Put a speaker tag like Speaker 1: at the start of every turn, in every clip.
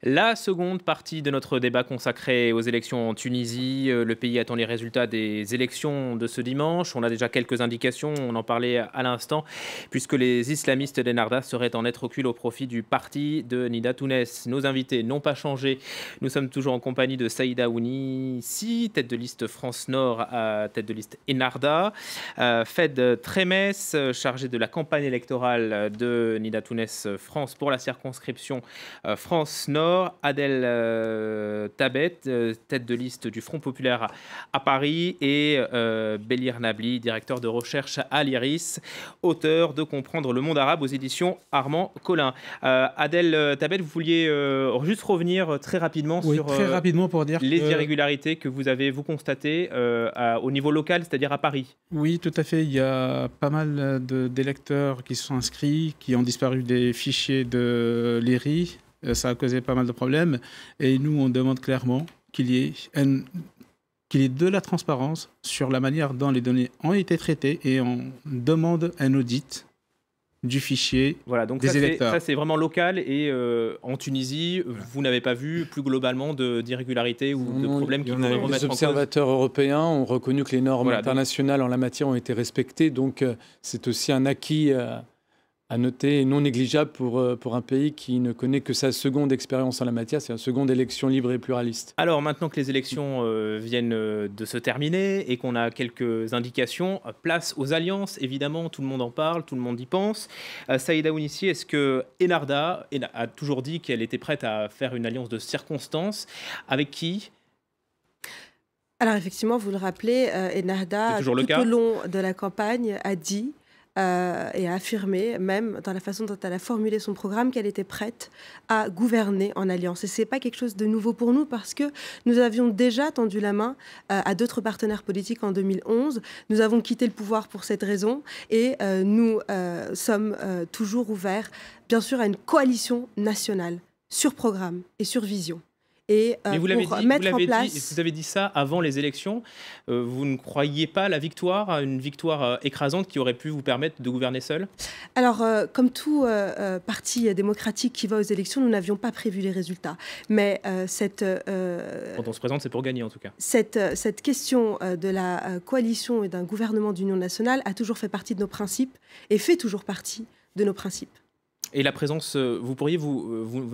Speaker 1: La seconde partie de notre débat consacré aux élections en Tunisie. Le pays attend les résultats des élections de ce dimanche. On a déjà quelques indications, on en parlait à l'instant, puisque les islamistes d'Ennahda seraient en net recul au profit du parti de Nida Tounes. Nos invités n'ont pas changé. Nous sommes toujours en compagnie de Saïda Ounissi, tête de liste France Nord, tête de liste Ennahda. Fed Tremes, chargé de la campagne électorale de Nida Tounes France pour la circonscription France Nord. Adel Tabet, tête de liste du Front Populaire à Paris, et Belir Nabli, directeur de recherche à l'IRIS, auteur de Comprendre le monde arabe aux éditions Armand Collin. Adel Tabet, vous vouliez juste revenir très rapidement sur
Speaker 2: très rapidement pour dire
Speaker 1: les irrégularités que vous avez constatées au niveau local, c'est-à-dire à Paris.
Speaker 2: Oui, tout à fait. Il y a pas mal d'électeurs qui se sont inscrits, qui ont disparu des fichiers de l'IRI. Ça a causé pas mal de problèmes. Et nous, on demande clairement qu'il y ait de la transparence sur la manière dont les données ont été traitées, et on demande un audit du fichier des électeurs.
Speaker 1: Ça, c'est vraiment local. Et en Tunisie, vous n'avez pas vu plus globalement d'irrégularités ou de problèmes qui pourraient remettre en cause?
Speaker 3: Les observateurs européens ont reconnu que les normes internationales en la matière ont été respectées. Donc, c'est aussi un acquis à noter et non négligeable pour un pays qui ne connaît que sa seconde expérience en la matière, c'est une seconde élection libre et pluraliste.
Speaker 1: Alors maintenant que les élections viennent de se terminer et qu'on a quelques indications, place aux alliances, évidemment, tout le monde en parle, tout le monde y pense. Saïda Ounissi, est-ce que Ennahda a toujours dit qu'elle était prête à faire une alliance de circonstances? Avec qui?
Speaker 4: Alors effectivement, vous le rappelez, Ennahda, tout au long de la campagne, a dit et a affirmé, même dans la façon dont elle a formulé son programme, qu'elle était prête à gouverner en alliance. Et ce n'est pas quelque chose de nouveau pour nous, parce que nous avions déjà tendu la main à d'autres partenaires politiques en 2011. Nous avons quitté le pouvoir pour cette raison, et nous sommes toujours ouverts, bien sûr, à une coalition nationale sur programme et sur vision. Et
Speaker 1: mais vous l'avez vous avez dit ça avant les élections. Vous ne croyiez pas à la victoire, à une victoire écrasante qui aurait pu vous permettre de gouverner seul?
Speaker 4: Alors, comme tout parti démocratique qui va aux élections, nous n'avions pas prévu les résultats. Mais
Speaker 1: quand on se présente, c'est pour gagner en tout cas.
Speaker 4: Cette question de la coalition et d'un gouvernement d'union nationale a toujours fait partie de nos principes et fait toujours partie de nos principes.
Speaker 1: Et la présence, vous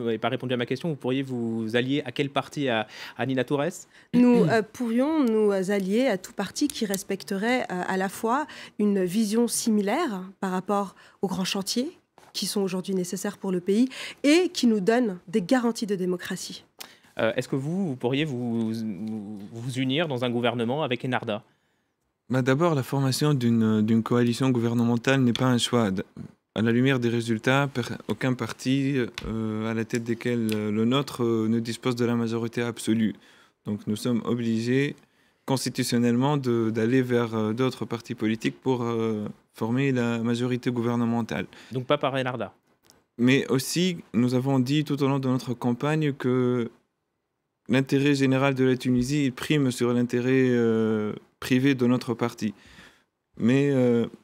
Speaker 1: n'avez pas répondu à ma question, vous pourriez vous allier à quel parti? À Nida Tounes?
Speaker 4: Nous pourrions nous allier à tout parti qui respecterait à la fois une vision similaire par rapport aux grands chantiers qui sont aujourd'hui nécessaires pour le pays et qui nous donnent des garanties de démocratie.
Speaker 1: Est-ce que vous pourriez vous unir dans un gouvernement avec Ennahda?
Speaker 5: D'abord, la formation d'une coalition gouvernementale n'est pas un choix. À la lumière des résultats, aucun parti à la tête desquels le nôtre ne dispose de la majorité absolue. Donc nous sommes obligés constitutionnellement d'aller vers d'autres partis politiques pour former la majorité gouvernementale.
Speaker 1: Donc pas par Ennahda.
Speaker 5: Mais aussi, nous avons dit tout au long de notre campagne que l'intérêt général de la Tunisie prime sur l'intérêt privé de notre parti. Mais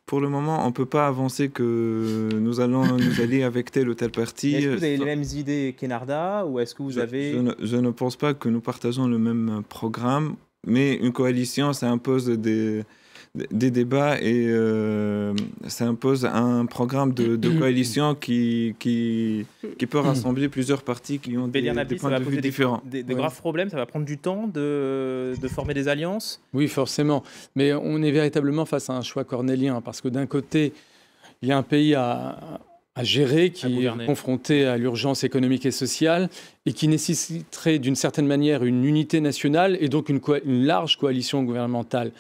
Speaker 5: pour le moment, on ne peut pas avancer que nous allons nous allier avec tel ou tel parti.
Speaker 1: Est-ce que vous avez les mêmes idées qu'Ennahda, ou est-ce que vous avez...
Speaker 5: Je ne pense pas que nous partageons le même programme, mais une coalition, ça impose des débats et ça impose un programme de coalition qui peut rassembler plusieurs partis qui ont des points de vue différents.
Speaker 1: Des graves problèmes, ça va prendre du temps de former des alliances?
Speaker 3: Oui, forcément. Mais on est véritablement face à un choix cornélien, parce que d'un côté, il y a un pays à gérer, qui est confronté à l'urgence économique et sociale, et qui nécessiterait d'une certaine manière une unité nationale et donc une large coalition gouvernementale.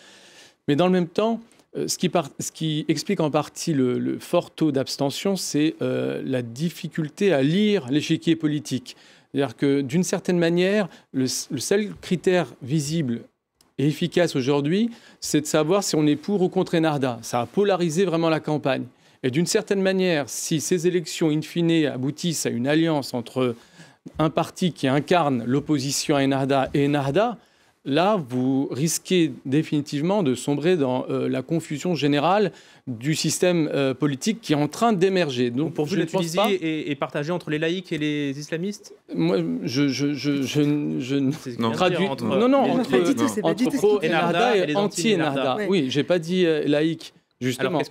Speaker 3: Mais dans le même temps, ce qui explique en partie le fort taux d'abstention, c'est la difficulté à lire l'échiquier politique. C'est-à-dire que d'une certaine manière, le seul critère visible et efficace aujourd'hui, c'est de savoir si on est pour ou contre Ennahda. Ça a polarisé vraiment la campagne. Et d'une certaine manière, si ces élections, in fine, aboutissent à une alliance entre un parti qui incarne l'opposition à Ennahda et Ennahda, là, vous risquez définitivement de sombrer dans la confusion générale du système politique qui est en train d'émerger.
Speaker 1: Donc, pour vous, la Tunisie est partagée entre les laïcs et les islamistes?
Speaker 3: Moi, je traduis... entre pro-Ennahda et anti-Ennahda. Oui, je n'ai pas dit laïque. Justement,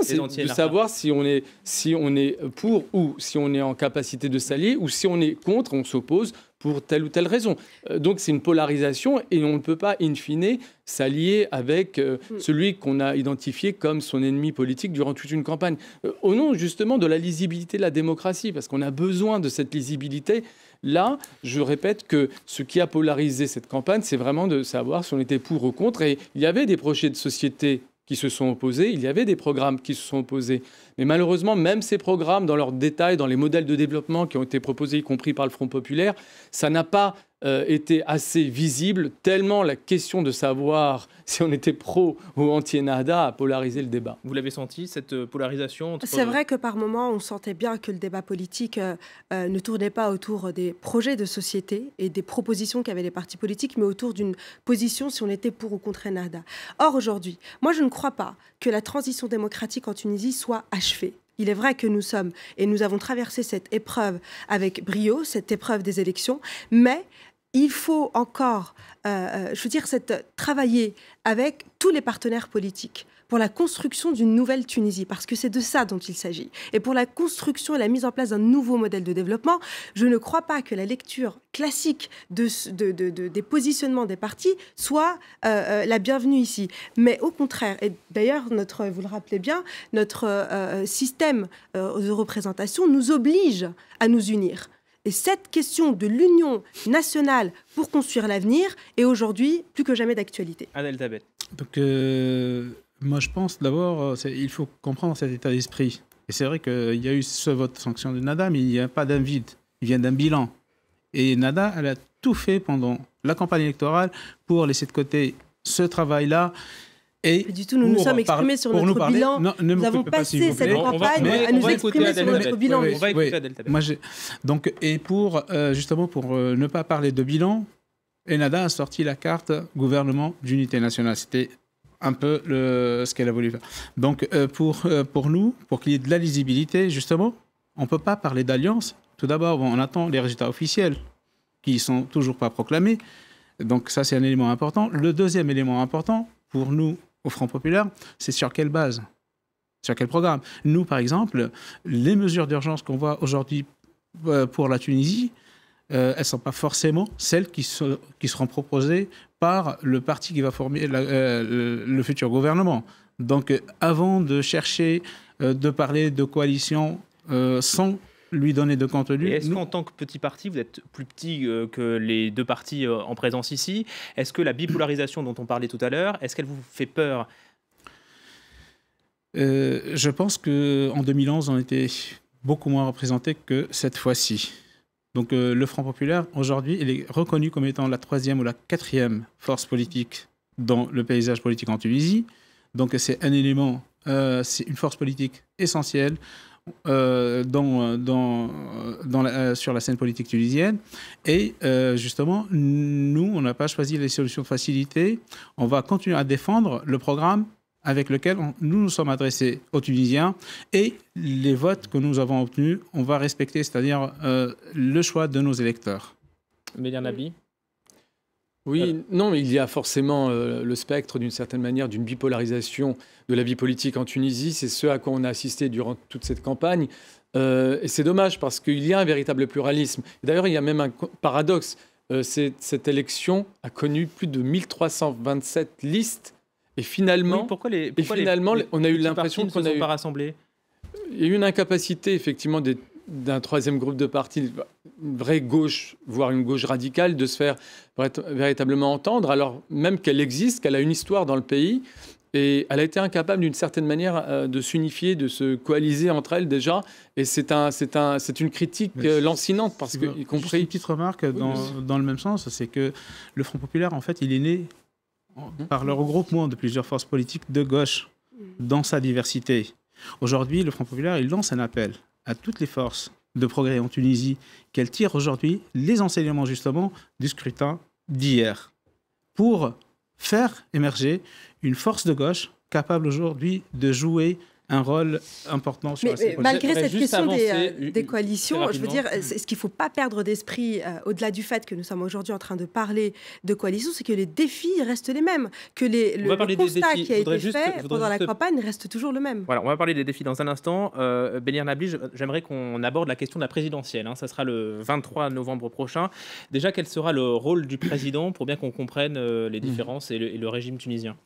Speaker 3: c'est de savoir si on est pour ou si on est en capacité de s'allier ou si on est contre, on s'oppose pour telle ou telle raison. Donc c'est une polarisation et on ne peut pas, in fine, s'allier avec celui qu'on a identifié comme son ennemi politique durant toute une campagne. Au nom justement de la lisibilité de la démocratie, parce qu'on a besoin de cette lisibilité. Là, je répète que ce qui a polarisé cette campagne, c'est vraiment de savoir si on était pour ou contre. Et il y avait des projets de société qui se sont opposés, il y avait des programmes qui se sont opposés. Mais malheureusement, même ces programmes, dans leurs détails, dans les modèles de développement qui ont été proposés, y compris par le Front populaire, ça n'a pas été assez visible, tellement la question de savoir si on était pro ou anti-Ennahda a polarisé le débat.
Speaker 1: Vous l'avez senti, cette polarisation entre...
Speaker 4: C'est vrai que par moments, on sentait bien que le débat politique ne tournait pas autour des projets de société et des propositions qu'avaient les partis politiques, mais autour d'une position si on était pour ou contre Ennahda. Or, aujourd'hui, moi, je ne crois pas que la transition démocratique en Tunisie soit achevée. Il est vrai que nous avons traversé cette épreuve avec brio, cette épreuve des élections, mais il faut encore, travailler avec tous les partenaires politiques pour la construction d'une nouvelle Tunisie, parce que c'est de ça dont il s'agit. Et pour la construction et la mise en place d'un nouveau modèle de développement, je ne crois pas que la lecture classique des positionnements des partis soit la bienvenue ici. Mais au contraire, et d'ailleurs, vous le rappelez bien, notre système de représentation nous oblige à nous unir. Et cette question de l'union nationale pour construire l'avenir est aujourd'hui plus que jamais d'actualité.
Speaker 1: Adel Tabet.
Speaker 2: Donc, moi, je pense d'abord, il faut comprendre cet état d'esprit. Et c'est vrai qu'il y a eu ce vote de sanction de Ennahda, mais il n'y a pas d'un vide. Il vient d'un bilan. Et Ennahda, elle a tout fait pendant la campagne électorale pour laisser de côté ce travail-là. Et
Speaker 4: du tout, nous nous sommes exprimés sur notre bilan. Nous avons passé cette campagne à nous exprimer sur notre bilan.
Speaker 1: On va écouter Adel Tabet.
Speaker 2: Donc, et justement, pour ne pas parler de bilan, Ennahda a sorti la carte gouvernement d'unité nationale. C'était un peu ce qu'elle a voulu faire. Donc, pour nous, pour qu'il y ait de la lisibilité, justement, on ne peut pas parler d'alliance. Tout d'abord, on attend les résultats officiels qui ne sont toujours pas proclamés. Donc, ça, c'est un élément important. Le deuxième élément important, pour nous, au Front populaire, c'est sur quelle base? Sur quel programme? Nous, par exemple, les mesures d'urgence qu'on voit aujourd'hui pour la Tunisie, elles ne sont pas forcément celles qui seront proposées par le parti qui va former le futur gouvernement. Donc, avant de chercher de parler de coalition sans lui donner de contenu...
Speaker 1: Est-ce qu'en tant que petit parti, vous êtes plus petit que les deux partis en présence ici? Est-ce que la bipolarisation dont on parlait tout à l'heure, est-ce qu'elle vous fait peur?
Speaker 2: Je pense qu'en 2011, on était beaucoup moins représentés que cette fois-ci. Donc le Front populaire, aujourd'hui, il est reconnu comme étant la 3e ou la 4e force politique dans le paysage politique en Tunisie. Donc c'est un élément, c'est une force politique essentielle sur la scène politique tunisienne. Et justement, nous, on n'a pas choisi les solutions de facilité. On va continuer à défendre le programme avec lequel nous nous sommes adressés aux Tunisiens, et les votes que nous avons obtenus, on va respecter, c'est-à-dire le choix de nos électeurs.
Speaker 1: Médian Nabi.
Speaker 3: Oui, non, il y a forcément le spectre, d'une certaine manière, d'une bipolarisation de la vie politique en Tunisie. C'est ce à quoi on a assisté durant toute cette campagne. Et c'est dommage, parce qu'il y a un véritable pluralisme. D'ailleurs, il y a même un paradoxe. Cette élection a connu plus de 1327 listes. Et finalement,
Speaker 1: oui, pourquoi
Speaker 3: on a eu l'impression qu'on
Speaker 1: n'a pas rassemblé.
Speaker 3: Il y a eu une incapacité, effectivement, d'un troisième groupe de partis, une vraie gauche, voire une gauche radicale, de se faire véritablement entendre, alors même qu'elle existe, qu'elle a une histoire dans le pays. Et elle a été incapable, d'une certaine manière, de s'unifier, de se coaliser entre elles déjà. Et c'est une critique lancinante, parce que, y compris...
Speaker 2: Une petite remarque dans le même sens, c'est que le Front populaire, en fait, il est né par le regroupement de plusieurs forces politiques de gauche dans sa diversité. Aujourd'hui, le Front populaire, il lance un appel à toutes les forces de progrès en Tunisie qu'elles tirent aujourd'hui les enseignements justement du scrutin d'hier. pour faire émerger une force de gauche capable aujourd'hui de jouer un rôle important sur la scène politique.
Speaker 4: Malgré cette question des coalitions, je veux dire, ce qu'il ne faut pas perdre d'esprit, au-delà du fait que nous sommes aujourd'hui en train de parler de coalition, c'est que les défis restent les mêmes, que le constat qui a été fait pendant la campagne reste toujours le même.
Speaker 1: Voilà, on va parler des défis dans un instant. Benir Nabli, j'aimerais qu'on aborde la question de la présidentielle. Ça sera le 23 novembre prochain. Déjà, quel sera le rôle du président pour bien qu'on comprenne les différences et le régime tunisien?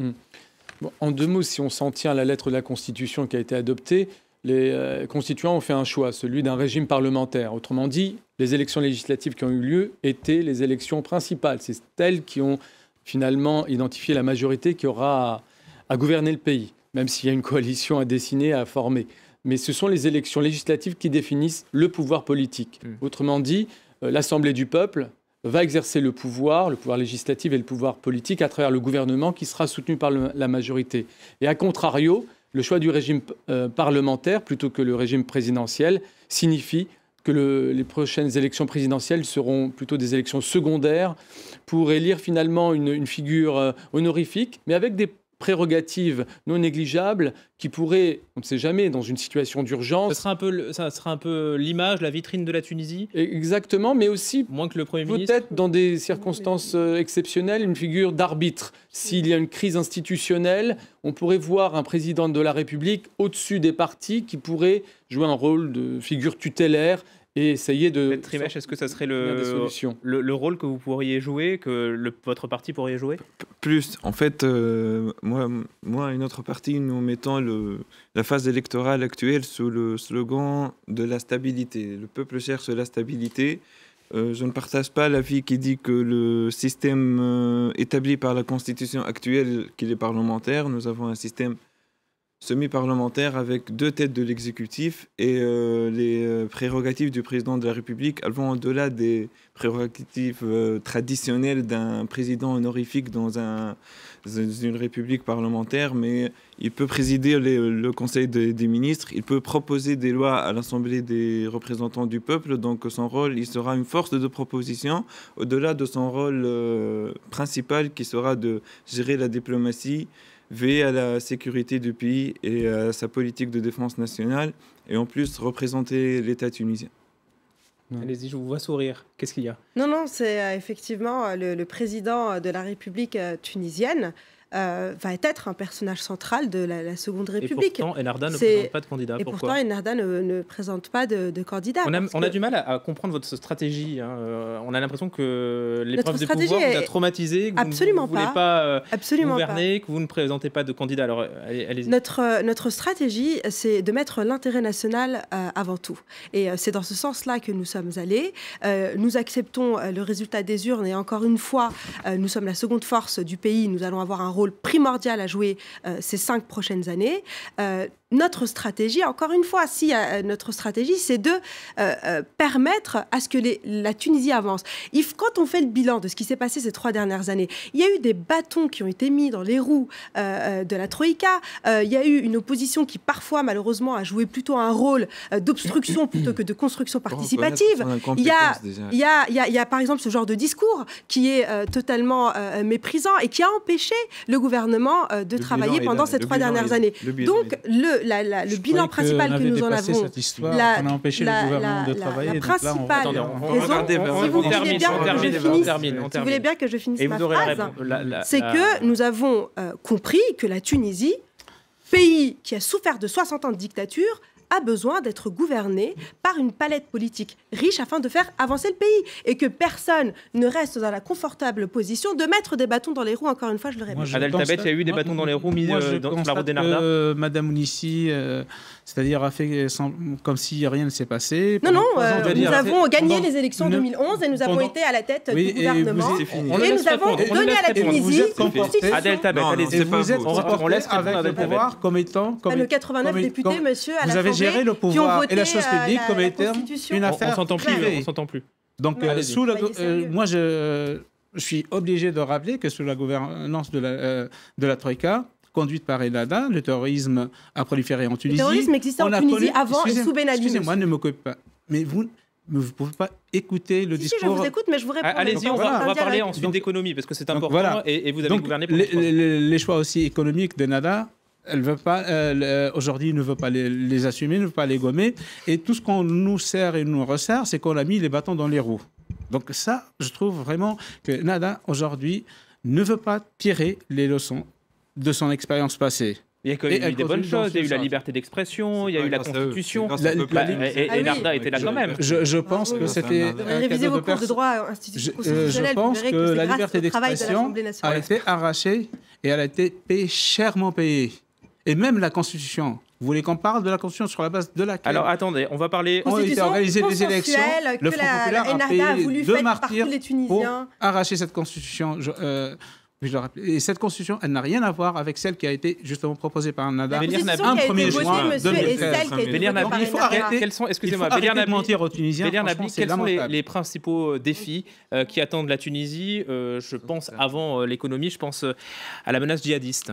Speaker 3: Bon, en 2 mots, si on s'en tient à la lettre de la Constitution qui a été adoptée, les constituants ont fait un choix, celui d'un régime parlementaire. Autrement dit, les élections législatives qui ont eu lieu étaient les élections principales. C'est elles qui ont finalement identifié la majorité qui aura à gouverner le pays, même s'il y a une coalition à dessiner, à former. Mais ce sont les élections législatives qui définissent le pouvoir politique. Autrement dit, l'Assemblée du peuple va exercer le pouvoir législatif et le pouvoir politique à travers le gouvernement qui sera soutenu par la majorité. Et à contrario, le choix du régime parlementaire plutôt que le régime présidentiel signifie que les prochaines élections présidentielles seront plutôt des élections secondaires pour élire finalement une figure honorifique, mais avec des prérogatives non négligeables qui pourraient, on ne sait jamais, dans une situation d'urgence...
Speaker 1: Ça sera un peu l'image, la vitrine de la Tunisie.
Speaker 3: Exactement, mais aussi,
Speaker 1: moins que le Premier ministre.
Speaker 3: Peut-être dans des circonstances exceptionnelles, une figure d'arbitre. S'il y a une crise institutionnelle, on pourrait voir un président de la République au-dessus des partis qui pourrait jouer un rôle de figure tutélaire et essayer de...
Speaker 1: Trimèche, est-ce que ça serait le rôle que vous pourriez jouer, que votre parti pourrait jouer?
Speaker 5: Plus. En fait, moi et notre parti, nous mettons la phase électorale actuelle sous le slogan de la stabilité. Le peuple cherche la stabilité. Je ne partage pas l'avis qui dit que le système établi par la Constitution actuelle, qu'il est parlementaire, nous avons un système semi-parlementaire avec 2 têtes de l'exécutif et les prérogatives du président de la République elles vont au-delà des prérogatives traditionnelles d'un président honorifique dans une république parlementaire, mais il peut présider le Conseil des ministres, il peut proposer des lois à l'Assemblée des représentants du peuple, donc son rôle, il sera une force de proposition au-delà de son rôle principal qui sera de gérer la diplomatie, veiller à la sécurité du pays et à sa politique de défense nationale, et en plus représenter l'État tunisien.
Speaker 1: Allez-y, je vous vois sourire. Qu'est-ce qu'il y a?
Speaker 4: Non, c'est effectivement le président de la République tunisienne va être un personnage central de la Seconde République.
Speaker 1: Et pourtant, Enarda ne présente pas de candidat.
Speaker 4: Et pourtant, Enarda ne présente pas de candidat.
Speaker 1: On a du mal à comprendre votre stratégie. On a l'impression que l'épreuve du pouvoir vous a traumatisé, que vous ne voulez pas gouverner, que vous ne présentez pas de candidat. Alors, allez-y.
Speaker 4: Notre stratégie, c'est de mettre l'intérêt national avant tout. Et c'est dans ce sens-là que nous sommes allés. Nous acceptons le résultat des urnes et encore une fois, nous sommes la seconde force du pays. Nous allons avoir un rôle primordial à jouer ces 5 prochaines années. Notre stratégie, encore une fois, notre stratégie, c'est de permettre à ce que la Tunisie avance. Quand on fait le bilan de ce qui s'est passé ces 3 dernières années, il y a eu des bâtons qui ont été mis dans les roues de la Troïka. Il y a eu une opposition qui, parfois, malheureusement, a joué plutôt un rôle d'obstruction plutôt que de construction participative. Il y a, par exemple, ce genre de discours qui est totalement méprisant et qui a empêché le gouvernement de travailler pendant ces 3 dernières années. Donc, le bilan principal que nous en avons,
Speaker 2: on a empêché le gouvernement de travailler.
Speaker 4: La principale raison, si vous voulez bien que je finisse ma phrase, c'est que nous avons compris que la Tunisie, pays qui a souffert de 60 ans de dictature, a besoin d'être gouverné par une palette politique riche afin de faire avancer le pays et que personne ne reste dans la confortable position de mettre des bâtons dans les roues, encore une fois, je le répète.
Speaker 1: Adel Tabet, il y a eu des bâtons dans les roues mis dans la route d'Enarda.
Speaker 2: Madame Ounissi, c'est-à-dire a fait comme si rien ne s'est passé.
Speaker 4: Non, nous avons gagné les élections en 2011 et nous avons été à la tête du gouvernement. Et nous avons donné à la Tunisie
Speaker 1: Adel Tabet, allez-y.
Speaker 2: Vous êtes comporté avec le pouvoir comme étant...
Speaker 4: Le 89 députés, monsieur, à l'Assemblée,
Speaker 2: gérer le pouvoir et la chose publique comme étant une affaire privée.
Speaker 1: On s'entend plus.
Speaker 2: Donc, moi, je suis obligé de rappeler que sous la gouvernance de la Troïka, conduite par Enarda, le terrorisme a proliféré en Tunisie.
Speaker 4: Le terrorisme existait en Tunisie avant et sous Ben Ali.
Speaker 2: Excusez-moi, ne m'occupe pas. Mais mais vous ne pouvez pas écouter le discours.
Speaker 4: Si, je vous écoute, mais je vous réponds.
Speaker 1: Allez-y, on va parler ensuite d'économie, parce que c'est important, voilà. Et vous avez gouverné pour
Speaker 2: les choix aussi économiques de Nada, elle veut pas, aujourd'hui, ne veut pas les assumer, ne veut pas les gommer. Et tout ce qu'on nous sert et nous resserre, c'est qu'on a mis les bâtons dans les roues. Donc ça, je trouve vraiment que Nada, aujourd'hui, ne veut pas tirer les leçons de son expérience passée.
Speaker 1: Il y a quand même eu des bonnes choses, il y a eu la liberté d'expression, il y a eu la Constitution, et Narda était là quand même.
Speaker 2: Je pense que c'était...
Speaker 4: Révisez vos cours de droit institutionnel,
Speaker 2: je pense que la liberté d'expression a été arrachée et elle a été chèrement payée. Et même la Constitution. Vous voulez qu'on parle de la Constitution sur la base de laquelle...
Speaker 1: Alors attendez, on va parler...
Speaker 2: On a été organisé des élections, le Front populaire a payé 2 martyrs pour arracher cette Constitution. Et cette constitution, elle n'a rien à voir avec celle qui a été justement proposée par Nada.
Speaker 4: Bélir Nabi, un 1er juin 2013.
Speaker 1: Il faut arrêter. Excusez-moi, Bélir
Speaker 2: Nabi, mentir aux Tunisiens.
Speaker 1: Bélir Nabi, quels sont les principaux défis qui attendent la Tunisie? Je pense avant l'économie, je pense à la menace djihadiste.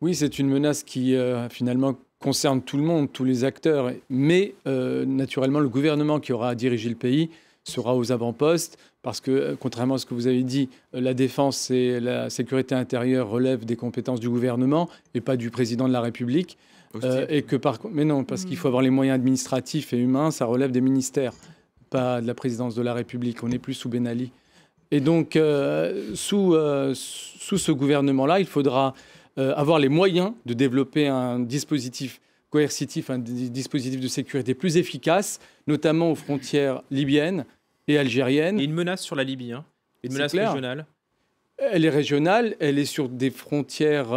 Speaker 3: Oui, c'est une menace qui finalement concerne tout le monde, tous les acteurs. Mais naturellement, le gouvernement qui aura à diriger le pays sera aux avant-postes. Parce que, contrairement à ce que vous avez dit, la défense et la sécurité intérieure relèvent des compétences du gouvernement et pas du président de la République. Mais non, parce qu'il faut avoir les moyens administratifs et humains, ça relève des ministères, pas de la présidence de la République. On n'est plus sous Ben Ali. Et donc, sous ce gouvernement-là, il faudra avoir les moyens de développer un dispositif coercitif, un dispositif de sécurité plus efficace, notamment aux frontières libyennes et algérienne.
Speaker 1: Et une menace sur la Libye, hein. Une menace régionale.
Speaker 3: Elle est régionale, elle est sur des frontières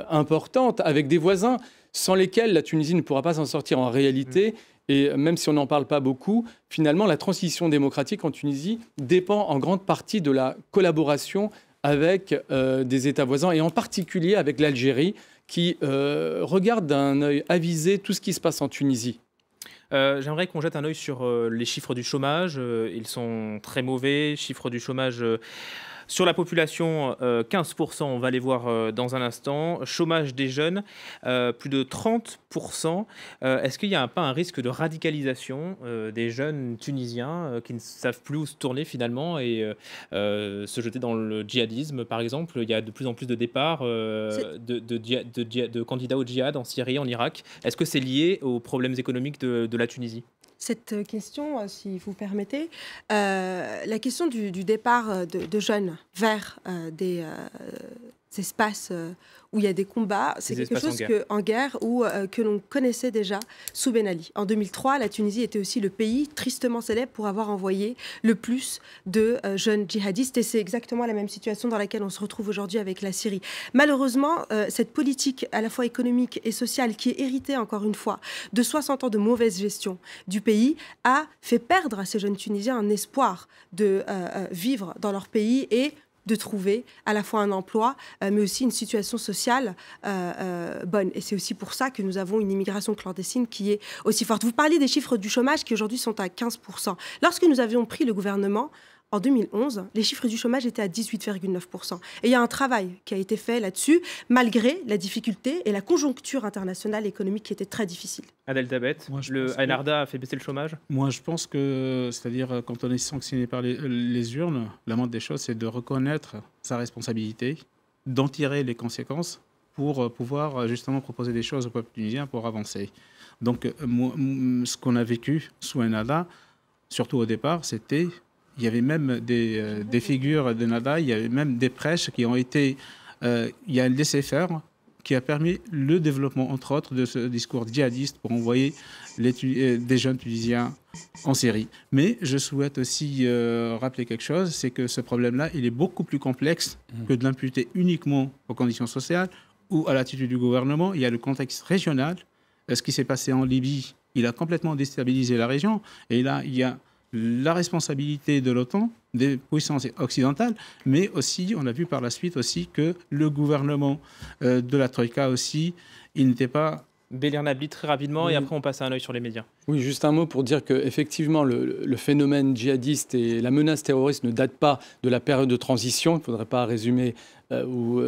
Speaker 3: importantes, avec des voisins sans lesquels la Tunisie ne pourra pas s'en sortir en réalité. Et même si on n'en parle pas beaucoup, finalement, la transition démocratique en Tunisie dépend en grande partie de la collaboration avec des États voisins, et en particulier avec l'Algérie, qui regarde d'un œil avisé tout ce qui se passe en Tunisie.
Speaker 1: J'aimerais qu'on jette un œil sur les chiffres du chômage. Ils sont très mauvais. Chiffres du chômage sur la population, 15%, on va les voir dans un instant. Chômage des jeunes, plus de 30%. Est-ce qu'il n'y a pas un risque de radicalisation des jeunes tunisiens qui ne savent plus où se tourner finalement et se jeter dans le djihadisme, par exemple? Il y a de plus en plus de départs de candidats au djihad en Syrie, en Irak. Est-ce que c'est lié aux problèmes économiques de la Tunisie?
Speaker 4: Cette question, si vous permettez, la question du départ de jeunes vers des espaces où il y a des combats, c'est quelque chose en guerre que l'on connaissait déjà sous Ben Ali. En 2003, la Tunisie était aussi le pays tristement célèbre pour avoir envoyé le plus de jeunes djihadistes, et c'est exactement la même situation dans laquelle on se retrouve aujourd'hui avec la Syrie. Malheureusement, cette politique à la fois économique et sociale, qui est héritée encore une fois de 60 ans de mauvaise gestion du pays, a fait perdre à ces jeunes Tunisiens un espoir de vivre dans leur pays et de trouver à la fois un emploi, mais aussi une situation sociale bonne. Et c'est aussi pour ça que nous avons une immigration clandestine qui est aussi forte. Vous parliez des chiffres du chômage qui aujourd'hui sont à 15%. Lorsque nous avions pris le gouvernement, en 2011, les chiffres du chômage étaient à 18,9%. Et il y a un travail qui a été fait là-dessus, malgré la difficulté et la conjoncture internationale économique qui était très difficile.
Speaker 1: Adel Tabet, le Narda a fait baisser le chômage? Moi,
Speaker 2: je pense que, c'est-à-dire, quand on est sanctionné par les urnes, la moindre des choses, c'est de reconnaître sa responsabilité, d'en tirer les conséquences pour pouvoir justement proposer des choses au peuple tunisien pour avancer. Donc, ce qu'on a vécu sous Ennahda, surtout au départ, c'était... Il y avait même des figures de Nada, il y avait même des prêches qui ont été... il y a un laisser-faire qui a permis le développement, entre autres, de ce discours djihadiste pour envoyer des jeunes Tunisiens en Syrie. Mais je souhaite aussi rappeler quelque chose, c'est que ce problème-là, il est beaucoup plus complexe que de l'imputer uniquement aux conditions sociales ou à l'attitude du gouvernement. Il y a le contexte régional. Ce qui s'est passé en Libye, il a complètement déstabilisé la région. Et là, il y a la responsabilité de l'OTAN, des puissances occidentales, mais aussi, on a vu par la suite aussi que le gouvernement de la Troïka aussi, il n'était pas...
Speaker 1: Bélir Nabi, très rapidement, et après on passe à un œil sur les médias.
Speaker 3: Oui, juste un mot pour dire qu'effectivement, le phénomène djihadiste et la menace terroriste ne datent pas de la période de transition. Il ne faudrait pas résumer ou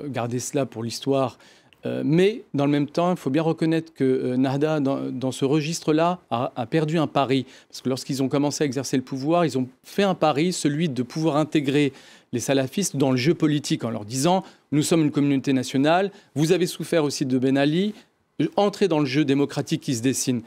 Speaker 3: garder cela pour l'histoire Mais dans le même temps, il faut bien reconnaître que Nahda, dans ce registre-là, a perdu un pari. Parce que lorsqu'ils ont commencé à exercer le pouvoir, ils ont fait un pari, celui de pouvoir intégrer les salafistes dans le jeu politique en leur disant « Nous sommes une communauté nationale, vous avez souffert aussi de Ben Ali, entrez dans le jeu démocratique qui se dessine ».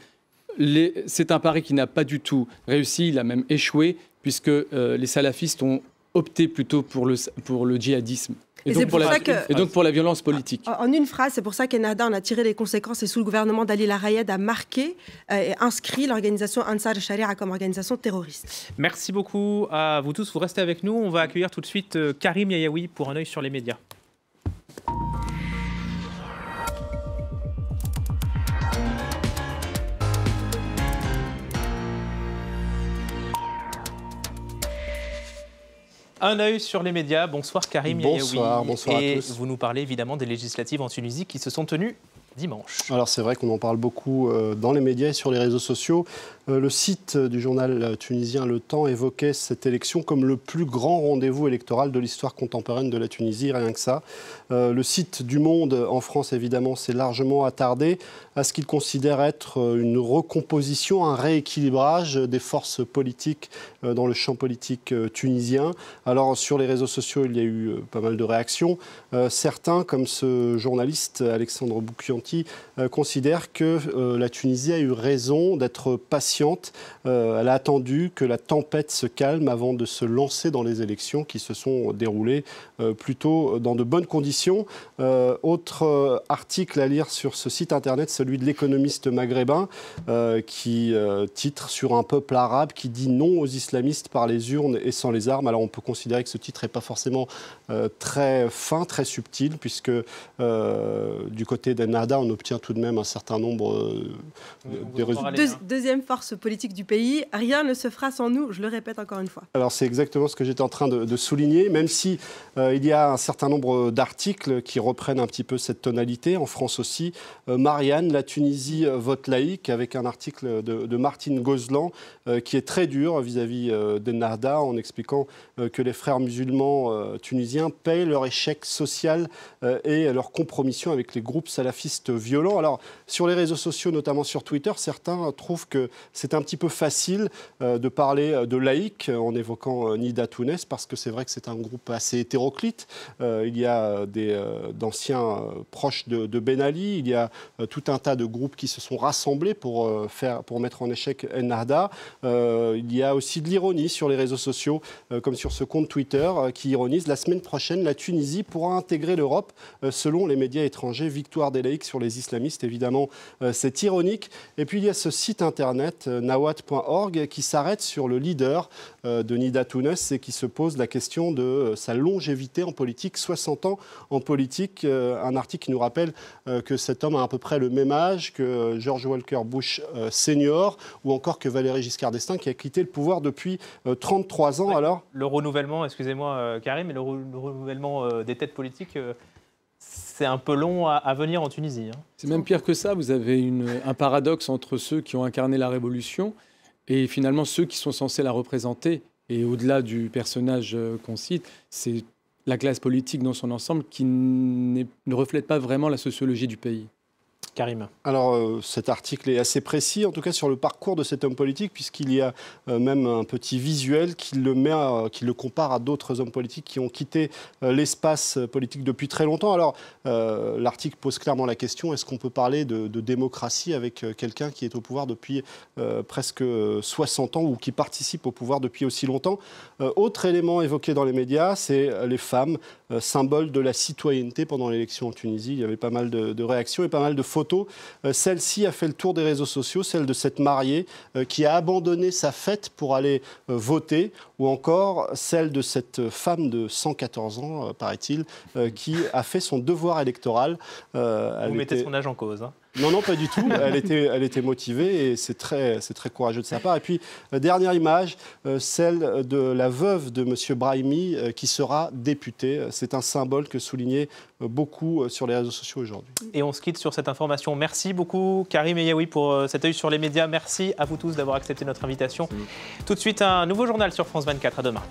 Speaker 3: C'est un pari qui n'a pas du tout réussi, il a même échoué, puisque les salafistes ont opté plutôt pour le djihadisme. Et donc pour la violence politique.
Speaker 4: En une phrase, c'est pour ça qu'Ennahda en a tiré les conséquences et sous le gouvernement d'Ali Larayed a marqué et inscrit l'organisation Ansar Sharia comme organisation terroriste.
Speaker 1: Merci beaucoup à vous tous. Vous restez avec nous. On va accueillir tout de suite Karim Yayaoui pour un œil sur les médias. Un œil sur les médias. Bonsoir Karim Yayaoui.
Speaker 6: Bonsoir à tous.
Speaker 1: Et vous nous parlez évidemment des législatives en Tunisie qui se sont tenues dimanche.
Speaker 6: Alors c'est vrai qu'on en parle beaucoup dans les médias et sur les réseaux sociaux. Le site du journal tunisien Le Temps évoquait cette élection comme le plus grand rendez-vous électoral de l'histoire contemporaine de la Tunisie, rien que ça. Le site du Monde en France, évidemment, s'est largement attardé à ce qu'il considère être une recomposition, un rééquilibrage des forces politiques dans le champ politique tunisien. Alors sur les réseaux sociaux, il y a eu pas mal de réactions. Certains, comme ce journaliste Alexandre Boukianti, considèrent que la Tunisie a eu raison d'être patiente. Elle a attendu que la tempête se calme avant de se lancer dans les élections qui se sont déroulées plutôt dans de bonnes conditions. Autre article à lire sur ce site internet, celui de l'économiste maghrébin qui titre sur un peuple arabe qui dit non aux islamistes par les urnes et sans les armes. Alors on peut considérer que ce titre n'est pas forcément très fin, très subtil, puisque du côté d'Ennahda, on obtient tout de même un certain nombre de résultats.
Speaker 4: Deuxième force politique du pays, rien ne se fera sans nous, je le répète encore une fois.
Speaker 6: Alors c'est exactement ce que j'étais en train de souligner, même si il y a un certain nombre d'articles qui reprennent un petit peu cette tonalité, en France aussi. Marianne, la Tunisie vote laïque, avec un article de Martine Gozlan qui est très dur vis-à-vis d'Ennahda, en expliquant que les frères musulmans tunisiens payent leur échec social et leur compromission avec les groupes salafistes violents. Alors sur les réseaux sociaux, notamment sur Twitter, certains trouvent que c'est un petit peu facile de parler de laïcs en évoquant Nida Tounes, parce que c'est vrai que c'est un groupe assez hétéroclite. Il y a d'anciens proches de Ben Ali, il y a tout un tas de groupes qui se sont rassemblés pour mettre en échec Ennahda. Il y a aussi de l'ironie sur les réseaux sociaux, comme sur ce compte Twitter qui ironise: la semaine prochaine, la Tunisie pourra intégrer l'Europe selon les médias étrangers. Victoire des laïcs sur les islamistes, évidemment, c'est ironique. Et puis il y a ce site internet nawat.org qui s'arrête sur le leader de Nida Tounes et qui se pose la question de sa longévité en politique, 60 ans en politique. Un article qui nous rappelle que cet homme a à peu près le même âge que George Walker Bush senior, ou encore que Valéry Giscard d'Estaing, qui a quitté le pouvoir depuis 33 ans.
Speaker 1: Ouais,
Speaker 6: alors
Speaker 1: le renouvellement, excusez-moi Karim, mais le renouvellement des têtes politiques, c'est un peu long à venir en Tunisie. Hein.
Speaker 3: C'est même pire que ça. Vous avez un paradoxe entre ceux qui ont incarné la révolution et finalement ceux qui sont censés la représenter. Et au-delà du personnage qu'on cite, c'est la classe politique dans son ensemble qui ne reflète pas vraiment la sociologie du pays.
Speaker 1: Karim.
Speaker 6: Alors cet article est assez précis, en tout cas sur le parcours de cet homme politique, puisqu'il y a même un petit visuel qui le compare à d'autres hommes politiques qui ont quitté l'espace politique depuis très longtemps. Alors l'article pose clairement la question: est-ce qu'on peut parler de démocratie avec quelqu'un qui est au pouvoir depuis presque 60 ans, ou qui participe au pouvoir depuis aussi longtemps? Autre élément évoqué dans les médias, c'est les femmes, symbole de la citoyenneté pendant l'élection en Tunisie. Il y avait pas mal de réactions et pas mal de photos. Celle-ci a fait le tour des réseaux sociaux, celle de cette mariée qui a abandonné sa fête pour aller voter, ou encore celle de cette femme de 114 ans, paraît-il, qui a fait son devoir électoral.
Speaker 1: Vous mettez son âge en cause, hein.
Speaker 6: Non, pas du tout. Elle était motivée et c'est très courageux de sa part. Et puis, dernière image, celle de la veuve de M. Brahimi qui sera députée. C'est un symbole que soulignaient beaucoup sur les réseaux sociaux aujourd'hui.
Speaker 1: Et on se quitte sur cette information. Merci beaucoup Karim Yayaoui pour cet œil sur les médias. Merci à vous tous d'avoir accepté notre invitation. Tout de suite, un nouveau journal sur France 24. À demain.